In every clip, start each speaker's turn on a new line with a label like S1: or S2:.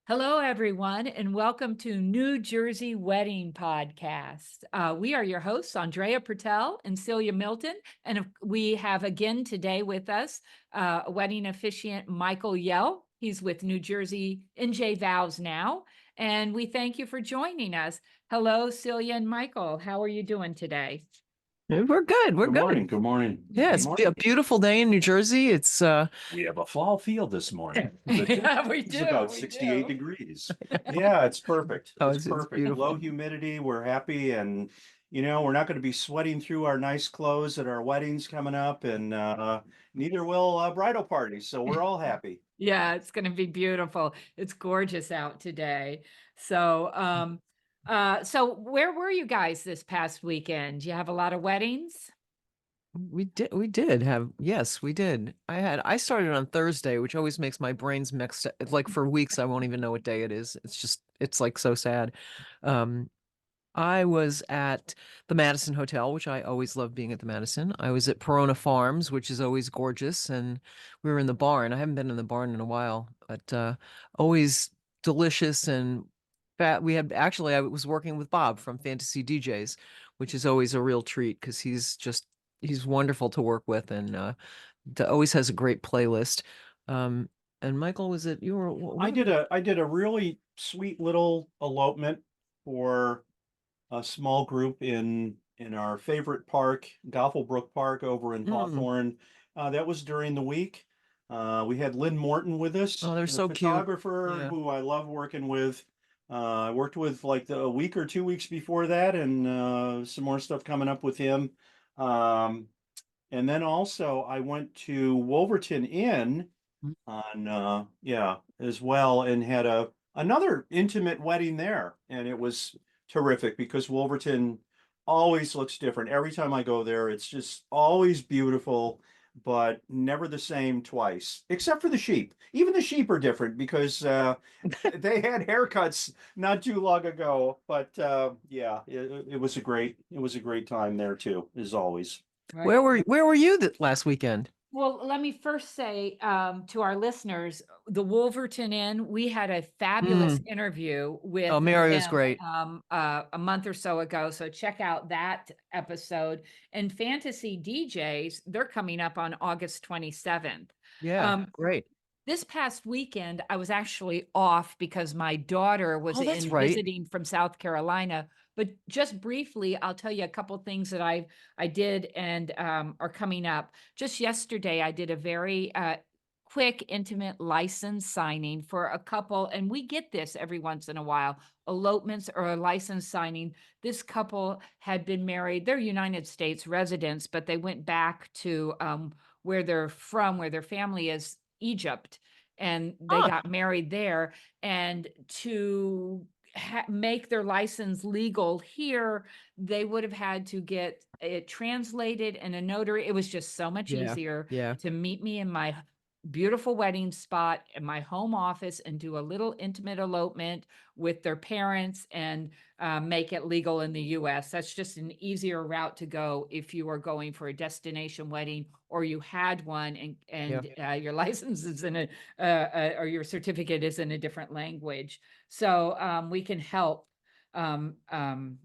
S1: Hello, everyone, and welcome to New Jersey Wedding Podcast. We are your hosts, Andrea Pertel and Celia Milton, and we have again today with us wedding officiant Michael Yell. He's with New Jersey NJ Vows now, and we thank you for joining us. Hello, Celia and Michael. How are you doing today?
S2: We're good. We're
S3: Good
S2: good.
S3: morning. Good morning.
S2: Yeah,
S3: Good
S2: it's
S3: morning.
S2: a beautiful day in New Jersey. It's
S3: We have a fall field this morning.
S1: Yeah, we
S3: It's
S1: do.
S3: about
S1: We
S3: 68
S1: do.
S3: degrees. Yeah, it's perfect.
S2: oh,
S3: It's
S2: it's
S3: perfect.
S2: beautiful.
S3: Low humidity. We're happy, and we're not going to be sweating through our nice clothes at our weddings coming up, and neither will bridal parties. So we're all happy.
S1: Yeah, it's going to be beautiful. It's gorgeous out today. So where were you guys this past weekend? You have a lot of weddings?
S2: We did have, yes, we did. I started on Thursday, which always makes my brains mixed. It's like for weeks I won't even know what day it is. It's like so sad. Um, I was at the Madison Hotel, which I always love being at the Madison. I was at Perona Farms, which is always gorgeous, and we were in the barn. I haven't been in the barn in a while, but always delicious and fat. I was working with Bob from Fantasy DJs, which is always a real treat because he's wonderful to work with and always has a great playlist. Um, and Michael, was it you were
S3: I did a really sweet little elopement for a small group in our favorite park, Gothelbrook Park over in
S2: Mm.
S3: Hawthorne. That was during the week. We had Lynn Morton with
S2: Oh,
S3: us,
S2: they're
S3: the
S2: so cute.
S3: photographer
S2: Yeah.
S3: who I love working with. I worked with like a week or 2 weeks before that, and some more stuff coming up with him. Um, and then also I went to Wolverton Inn on as well, and had a another intimate wedding there, and it was terrific because Wolverton always looks different every time I go there. It's just always beautiful, but never the same twice, except for the sheep. Even the sheep are different because they had haircuts not too long ago. But yeah, it was a great time there too, as always.
S1: Right.
S2: Where were you last weekend?
S1: Well, let me first say to our listeners, the Wolverton Inn, we had a fabulous
S2: Mm.
S1: interview with
S2: Oh, Mary was
S1: them
S2: great.
S1: a month or so ago. So check out that episode. And Fantasy DJs, they're coming up on August 27th.
S2: Yeah,
S1: Um,
S2: great.
S1: this past weekend, I was actually off because my daughter was
S2: Oh, that's
S1: in
S2: right.
S1: visiting from South Carolina. But just briefly, I'll tell you a couple things that I did and are coming up. Just yesterday, I did a very quick, intimate license signing for a couple, and we get this every once in a while, elopements or a license signing. This couple had been married; they're United States residents, but they went back to where they're from, where their family is, Egypt, and they
S2: Huh.
S1: got married there. And to make their license legal here, they would have had to get it translated and a notary. It was just so much
S2: Yeah,
S1: easier
S2: yeah,
S1: to meet me in my beautiful wedding spot in my home office and do a little intimate elopement with their parents and make it legal in the US. That's just an easier route to go if you are going for a destination wedding or you had one
S2: yeah.
S1: your license is in a or your certificate is in a different language. So we can help um, um,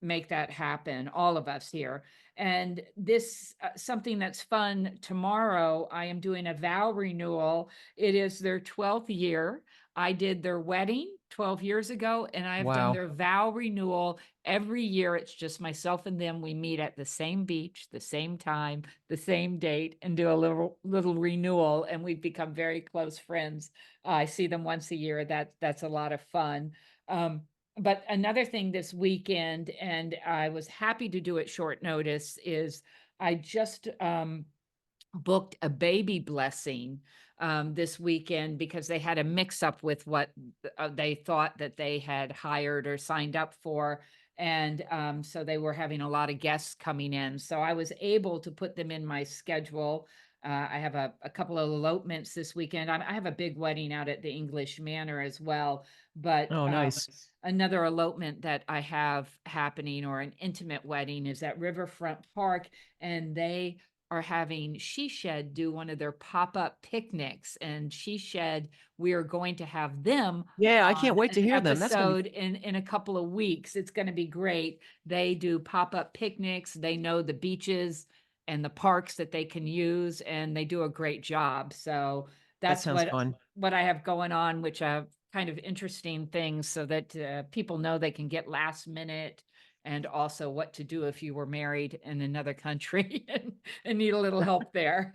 S1: make that happen, all of us here. And this something that's fun tomorrow. I am doing a vow renewal. It is their 12th year. I did their wedding 12 years ago, and I have done
S2: Wow.
S1: their vow renewal every year. It's just myself and them. We meet at the same beach, the same time, the same date, and do a little renewal. And we've become very close friends. I see them once a year. That's a lot of fun. Um, but another thing this weekend, and I was happy to do it short notice, is I just booked a baby blessing this weekend because they had a mix up with what they thought that they had hired or signed up for. And so they were having a lot of guests coming in. So I was able to put them in my schedule. I have a couple of elopements this weekend. I have a big wedding out at the English Manor as well. But
S2: Oh, nice.
S1: another elopement that I have happening or an intimate wedding is at Riverfront Park. And they are having She Shed do one of their pop-up picnics, and She Shed, we are going to have them
S2: Yeah, I can't
S1: on
S2: wait
S1: an
S2: to hear them. That's gonna be
S1: episode in a couple of weeks. It's going to be great. They do pop-up picnics. They know the beaches and the parks that they can use, and they do a great job. So
S2: that
S1: that's
S2: sounds fun.
S1: what I have going on, which are kind of interesting things, so that people know they can get last minute, and also what to do if you were married in another country and need a little help there.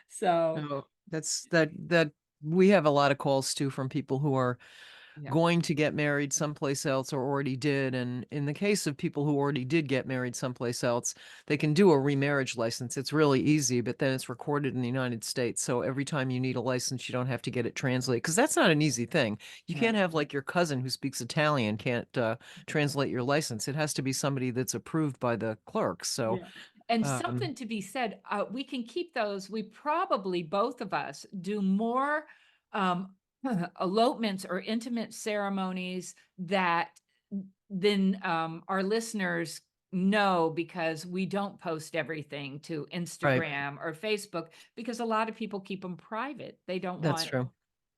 S1: So
S2: Oh, that we have a lot of calls too from people who are
S1: yeah.
S2: going to get married someplace else or already did. And in the case of people who already did get married someplace else, they can do a remarriage license. It's really easy, but then it's recorded in the United States. So every time you need a license, you don't have to get it translated, because that's not an easy thing. You
S1: Right.
S2: can't have like your cousin who speaks Italian can't translate your license. It has to be somebody that's approved by the clerk. So,
S1: Yeah. And
S2: um,
S1: something to be said, we can keep those. We probably, both of us, do more um, elopements or intimate ceremonies that then our listeners know, because we don't post everything to
S2: right.
S1: Instagram or Facebook, because a lot of people keep them private. They don't
S2: That's
S1: want
S2: true.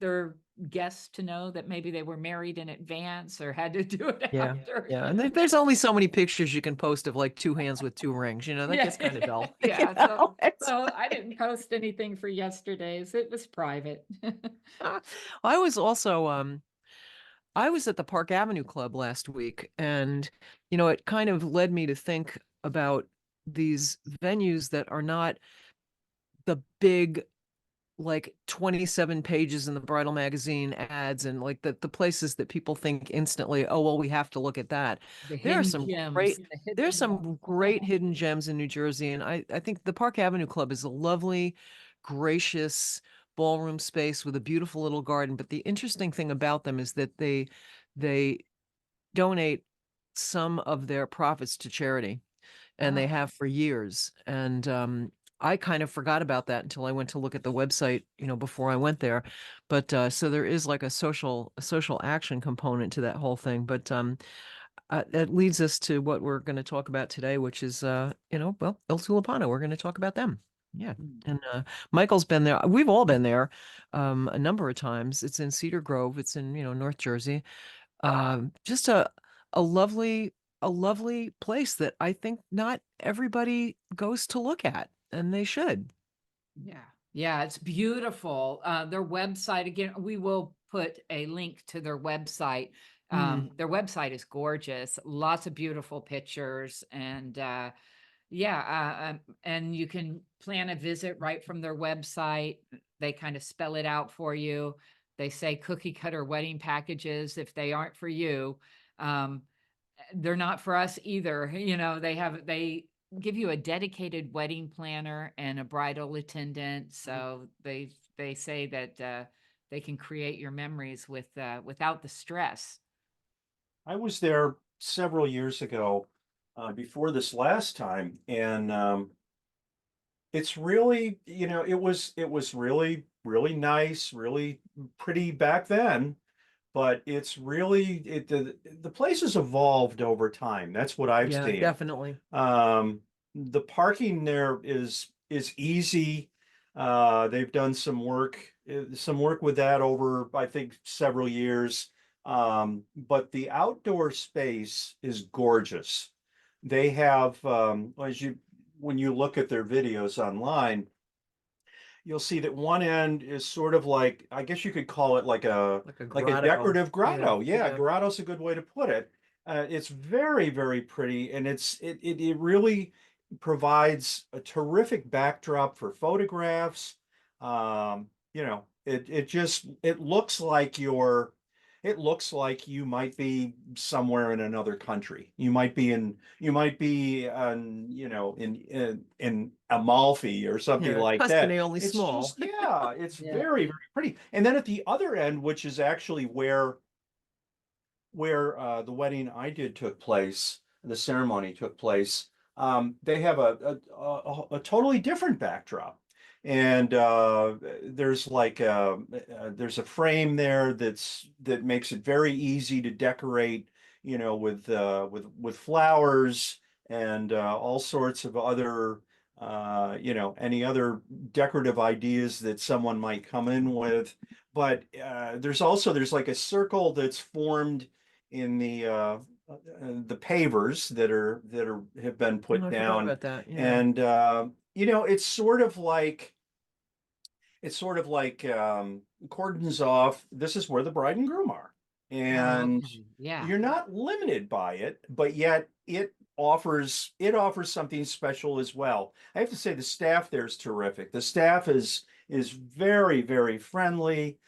S1: their guests to know that maybe they were married in advance or had to do it
S2: Yeah.
S1: after.
S2: Yeah. And there's only so many pictures you can post of like two hands with two rings. That
S1: Yeah,
S2: gets kind of dull.
S1: yeah,
S2: It's,
S1: so I didn't post anything for yesterday's, it was private.
S2: I was also I was at the Park Avenue Club last week, and it kind of led me to think about these venues that are not the big, like 27 pages in the bridal magazine ads, and like the places that people think instantly, oh well, we have to look at that.
S1: The
S2: There are
S1: hidden
S2: some
S1: gems,
S2: great
S1: the hidden
S2: there's
S1: gems.
S2: some great hidden gems in New Jersey, and I think the Park Avenue Club is a lovely, gracious ballroom space with a beautiful little garden. But the interesting thing about them is that they donate some of their profits to charity, and they
S1: Oh,
S2: have for years. And I kind of forgot about that until I went to look at the website, before I went there. But so there is like a social action component to that whole thing. But that leads us to what we're going to talk about today, which is well, Il Tulipano. We're going to talk about them. Yeah.
S1: mm.
S2: And Michael's been there. We've all been there a number of times. It's in Cedar Grove. It's in, North Jersey. Just a lovely a lovely place that I think not everybody goes to look at, and they should.
S1: Yeah, yeah, it's beautiful. Their website, again, we will put a link to their website.
S2: Mm,
S1: Their website is gorgeous, lots of beautiful pictures, and yeah, and you can plan a visit right from their website. They kind of spell it out for you. They say cookie cutter wedding packages. If they aren't for you, um, they're not for us either. They give you a dedicated wedding planner and a bridal attendant. So they say that they can create your memories without the stress.
S3: I was there several years ago, before this last time, and it's really, it was really, really nice, really pretty back then. But it's really the place has evolved over time. That's what I've
S2: yeah,
S3: seen.
S2: definitely.
S3: The parking there is easy. They've done some work with that over, I think, several years. But the outdoor space is gorgeous. They have, when you look at their videos online, you'll see that one end is sort of like, I guess you could call it like a
S2: Like a
S3: like a
S2: grotto.
S3: decorative
S2: Yeah,
S3: grotto. Yeah,
S2: yeah.
S3: grotto's a good way to put it. It's very, very pretty, and it really provides a terrific backdrop for photographs. It looks like you might be somewhere in another country. You might be in Amalfi or something
S2: Yeah.
S3: like that.
S2: Tuscany, only
S3: It's
S2: small.
S3: just, yeah, it's
S1: Yeah.
S3: very, very pretty. And then at the other end, which is actually where the wedding I did took place, the ceremony took place, they have a totally different backdrop. And there's a frame there that makes it very easy to decorate, with flowers and all sorts of other any other decorative ideas that someone might come in with. But there's like a circle that's formed in the pavers that have been
S2: Oh,
S3: put
S2: I forgot
S3: down,
S2: about that. Yeah.
S3: and it's sort of like cordons off. This is where the bride and groom are,
S1: Oh,
S3: and
S1: okay. Yeah.
S3: you're not limited by it, but yet it offers something special as well. I have to say the staff there is terrific. The staff is very, very friendly.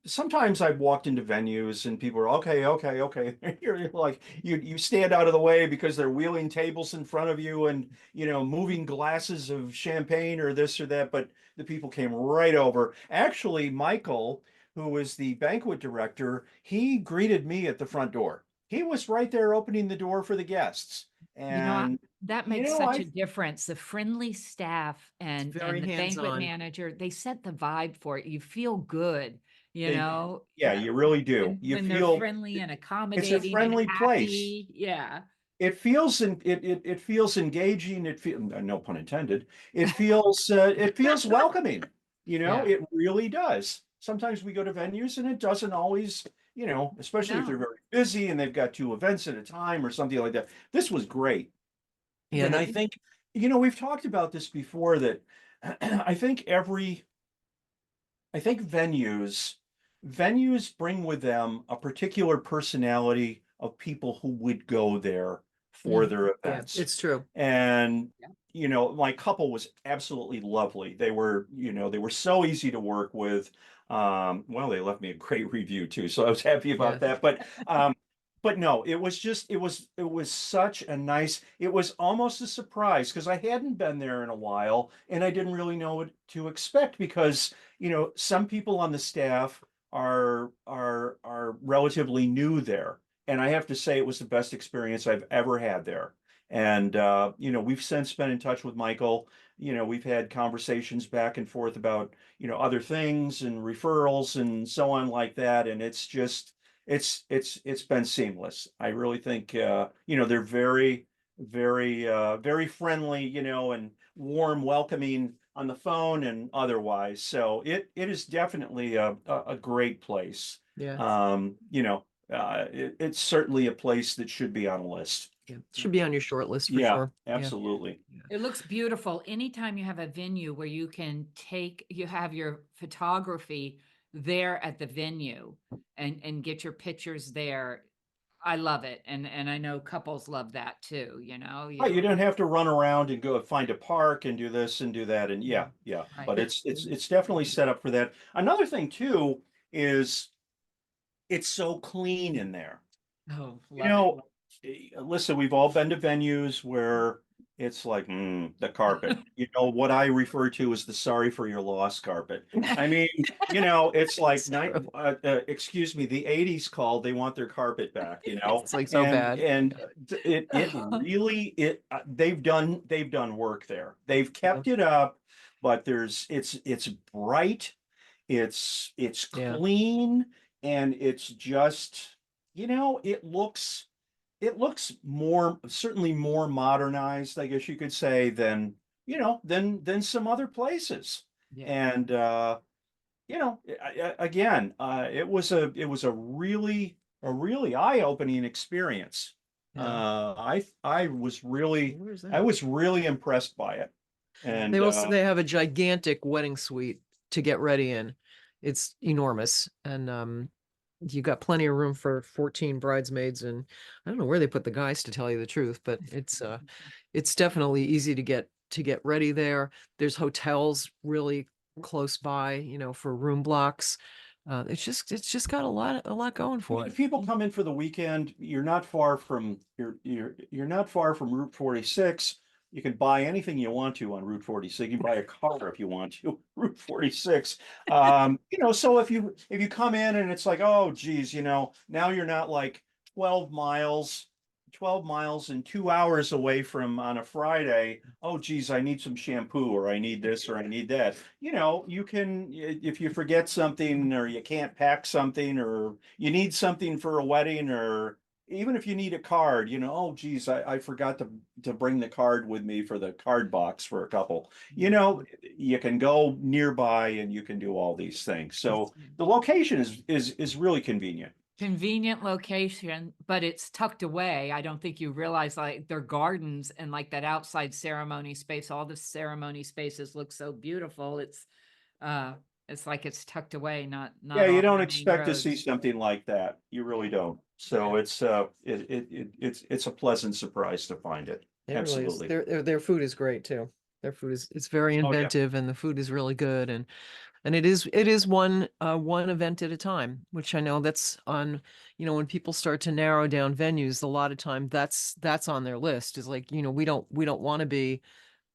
S3: Sometimes I've walked into venues and people are okay, okay, okay. You're like you stand out of the way because they're wheeling tables in front of you and moving glasses of champagne or this or that, but the people came right over. Actually, Michael, who was the banquet director, he greeted me at the front door. He was right there opening the door for the guests.
S1: You know, I
S3: And
S1: that
S3: you
S1: makes
S3: know,
S1: such a
S3: I
S1: difference. The friendly staff
S2: It's
S1: and
S2: very
S1: the banquet
S2: hands-on.
S1: manager, they set the vibe for it. You feel good,
S3: they yeah, you really do. You
S1: when they're
S3: feel
S1: friendly and
S3: it's a
S1: accommodating and
S3: friendly place.
S1: happy. Yeah.
S3: It feels engaging. It feels no pun intended. It feels welcoming.
S1: Yeah.
S3: It really does. Sometimes we go to venues and it doesn't always, especially if they're
S1: No.
S3: very busy and they've got two events at a time or something like that. This was great.
S2: Yeah,
S3: And I think, we've talked about this before that I think venues bring with them a particular personality of people who would go there for
S1: Mhm.
S3: their
S2: yeah,
S3: events.
S2: it's true.
S3: And
S1: Yeah.
S3: my couple was absolutely lovely. They were so easy to work with. Well, they left me a great review too, so I was happy about
S2: Yeah.
S3: that. But no, it was such a nice, it was almost a surprise because I hadn't been there in a while and I didn't really know what to expect because some people on the staff are relatively new there. And I have to say it was the best experience I've ever had there. And we've since been in touch with Michael. We've had conversations back and forth about, other things and referrals and so on like that. And it's just it's been seamless. I really think they're very, very very friendly, and warm, welcoming on the phone and otherwise. So it is definitely a great place.
S2: Yeah.
S3: It's certainly a place that should be on a list.
S2: Yeah. It should be on your short list for
S3: Yeah,
S2: sure. Yeah.
S3: absolutely.
S1: It looks beautiful. Anytime you have a venue where you have your photography there at the venue and get your pictures there. I love it. And I know couples love that too, you know,
S3: Right, you don't have to run around and go find a park and do this and do that. And yeah, yeah.
S1: Right.
S3: But it's definitely set up for that. Another thing too is it's so clean in there.
S1: Oh,
S3: You
S1: love it.
S3: know, listen, we've all been to venues where it's like, the carpet. What I refer to as the sorry for your loss carpet. I mean, it's like excuse me, the 80s called, they want their carpet back,
S2: It's like so
S3: and
S2: bad.
S3: it really they've done work there. They've
S2: Yeah.
S3: kept it up, but it's bright, it's
S2: Yeah.
S3: clean, and it's just, it looks more, certainly more modernized, I guess you could say, than some other places.
S1: Yeah.
S3: And again, it was a really eye-opening experience.
S2: Yeah.
S3: I was really
S2: Where is
S3: I
S2: that?
S3: was really impressed by it. And
S2: They have a gigantic wedding suite to get ready in. It's enormous. And you got plenty of room for 14 bridesmaids, and I don't know where they put the guys, to tell you the truth, but it's definitely easy to get ready there. There's hotels really close by, for room blocks. It's just got a lot going for
S3: if
S2: it.
S3: people come in for the weekend, you're not far from Route 46. You can buy anything you want to on Route 46. You can buy a car if you want to, Route 46. So if you come in and it's like, oh geez, now you're not like 12 miles, 12 miles and 2 hours away from on a Friday. Oh geez, I need some shampoo or I need this or I need that. You can, if you forget something or you can't pack something or you need something for a wedding or even if you need a card, oh, geez, I forgot to bring the card with me for the card box for a couple. You can go nearby and you can do all these things. So the location is really convenient.
S1: Convenient location, but it's tucked away. I don't think you realize like their gardens and like that outside ceremony space, all the ceremony spaces look so beautiful. It's like it's tucked away,
S3: Yeah,
S1: not
S3: you
S1: on
S3: don't
S1: the main
S3: expect to see
S1: roads.
S3: something like that. You really don't. So it's a pleasant surprise to find it.
S2: It really is.
S3: Absolutely.
S2: Their food is great too. Their food is it's very
S3: Oh yeah.
S2: inventive, and the food is really good, and it is one event at a time, which I know that's on, when people start to narrow down venues, a lot of time that's on their list, is like, we don't want to be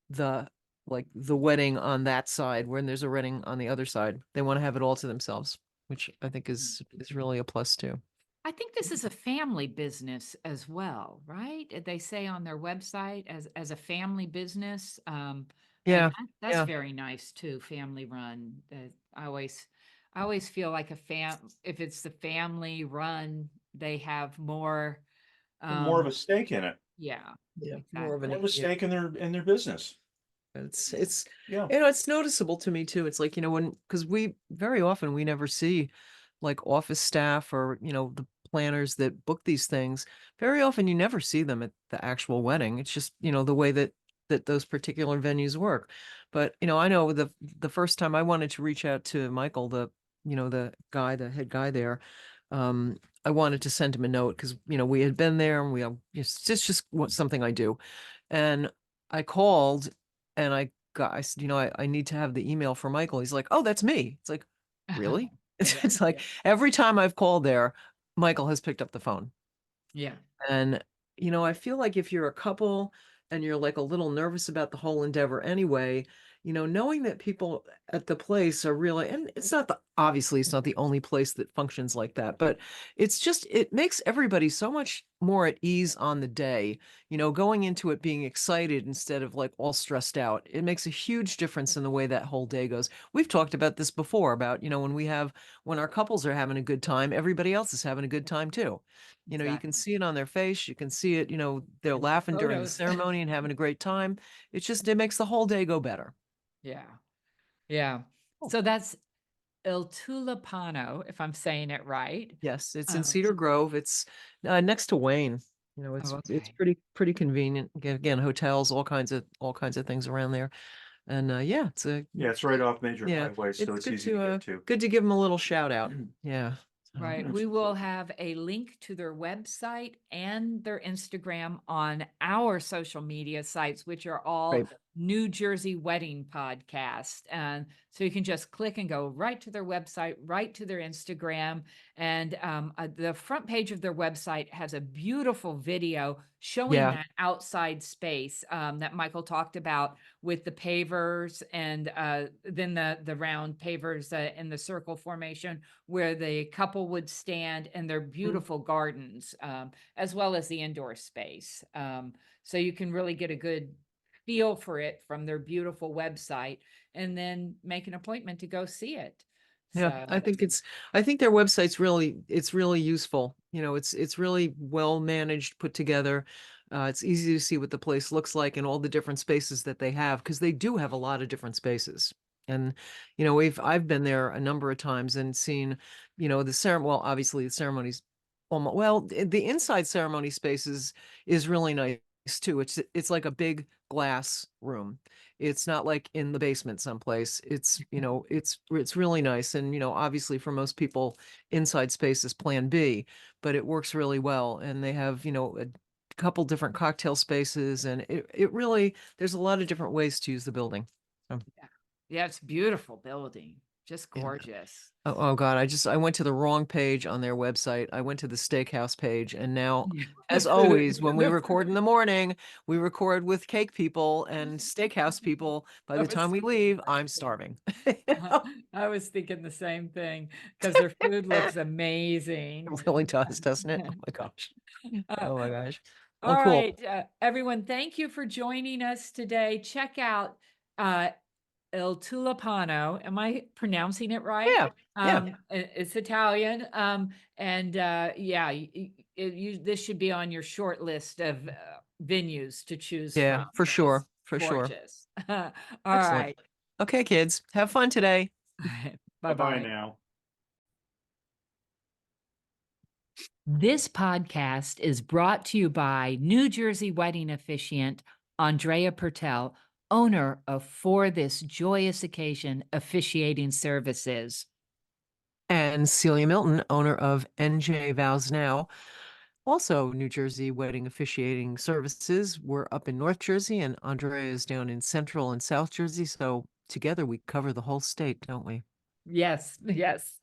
S2: the like the wedding on that side when there's a wedding on the other side. They want to have it all to themselves, which I think is really a plus too.
S1: I think this is a family business as well, right? They say on their website as a family business. And
S2: Yeah,
S1: that's
S2: yeah.
S1: very nice too, family run. I always feel like if it's the family run, they have more,
S3: More of
S1: um,
S3: a stake in it.
S1: yeah,
S2: Yeah, more of
S1: exactly.
S3: More
S2: an
S3: of a
S2: yeah.
S3: stake in their business.
S2: It's
S3: Yeah.
S2: it's noticeable to me too. It's like, because we very often we never see like office staff or, the planners that book these things. Very often you never see them at the actual wedding. It's just, the way that those particular venues work. But, I know the first time I wanted to reach out to Michael, the head guy there, I wanted to send him a note because, we had been there, and it's just something I do. And I called, and I said, I need to have the email for Michael. He's like, oh, that's me. It's like, really?
S1: Yeah,
S2: It's like every time I've called there, Michael has picked up the phone.
S1: yeah,
S2: And, I feel like if you're a couple and you're like a little nervous about the whole endeavor anyway, knowing that people at the place are really, and obviously it's not the only place that functions like that, but it makes everybody so much more at ease on the day, going into it being excited instead of like all stressed out. It makes a huge difference in the way that whole day goes. We've talked about this before about, when our couples are having a good time, everybody else is having a good time too. You can
S1: exactly.
S2: see it on their face. You can see it, they're
S1: In the
S2: laughing during the
S1: photos.
S2: ceremony and having a great time. It makes the whole day go better.
S1: Yeah, yeah.
S2: Oh,
S1: So that's Il Tulipano, if I'm saying it right.
S2: yes, it's in
S1: Um,
S2: Cedar Grove. It's next to Wayne.
S1: oh,
S2: It's
S1: okay.
S2: pretty convenient. Again, hotels, all kinds of things around there. And yeah,
S3: Yeah, it's right off major
S2: yeah,
S3: highways, so
S2: it's
S3: it's easy to get to.
S2: good to give them a little shout out. Yeah. So,
S1: Right. We will have a link to their website and their Instagram on our social media sites, which are all
S2: right.
S1: New Jersey Wedding Podcast. And so you can just click and go right to their website, right to their Instagram. And the front page of their website has a beautiful video showing
S2: Yeah.
S1: that outside space that Michael talked about with the pavers and then the round pavers in the circle formation where the couple would stand and their beautiful gardens, as well as the indoor space. So you can really get a good feel for it from their beautiful website and then make an appointment to go see it.
S2: Yeah,
S1: So,
S2: I think their it's really useful. It's really well managed, put together. It's easy to see what the place looks like and all the different spaces that they have, because they do have a lot of different spaces. And, I've been there a number of times and seen, the ceremony, well, obviously the ceremonies, the inside ceremony spaces is really nice too. It's like a big glass room. It's not like in the basement someplace. It's really nice. And, obviously for most people, inside space is plan B, but it works really well. And they have, a couple different cocktail spaces, and it really, there's a lot of different ways to use the building. So,
S1: yeah, yeah, it's beautiful building, just
S2: yeah.
S1: gorgeous.
S2: Oh God, I went to the wrong page on their website. I went to the steakhouse page, and now,
S1: Yeah, the
S2: as
S1: food,
S2: always, when we
S1: the
S2: record in
S1: food.
S2: the morning, we record with cake people and steakhouse people. By
S1: I
S2: the
S1: was
S2: time we
S1: thinking the
S2: leave,
S1: same
S2: I'm
S1: thing.
S2: starving.
S1: I was thinking the same thing because their food looks amazing.
S2: It really does, doesn't it? Oh my gosh.
S1: Uh,
S2: Oh my gosh. Well,
S1: all
S2: cool.
S1: right, everyone, thank you for joining us today. Check out uh, Il Tulipano. Am I pronouncing it right?
S2: Yeah. Yeah.
S1: It's Italian. And yeah, this should be on your short list of venues to choose
S2: Yeah,
S1: from.
S2: for
S1: It's
S2: sure. For sure.
S1: gorgeous. All
S2: Excellent.
S1: right.
S2: Okay, kids, have fun today.
S3: Bye
S1: Bye-bye.
S3: now.
S1: This podcast is brought to you by New Jersey wedding officiant Andrea Pertel, owner of For This Joyous Occasion Officiating Services.
S2: And Celia Milton, owner of NJ Vows Now, also New Jersey wedding officiating services. We're up in North Jersey, and Andrea is down in Central and South Jersey. So together we cover the whole state, don't we?
S1: Yes, yes.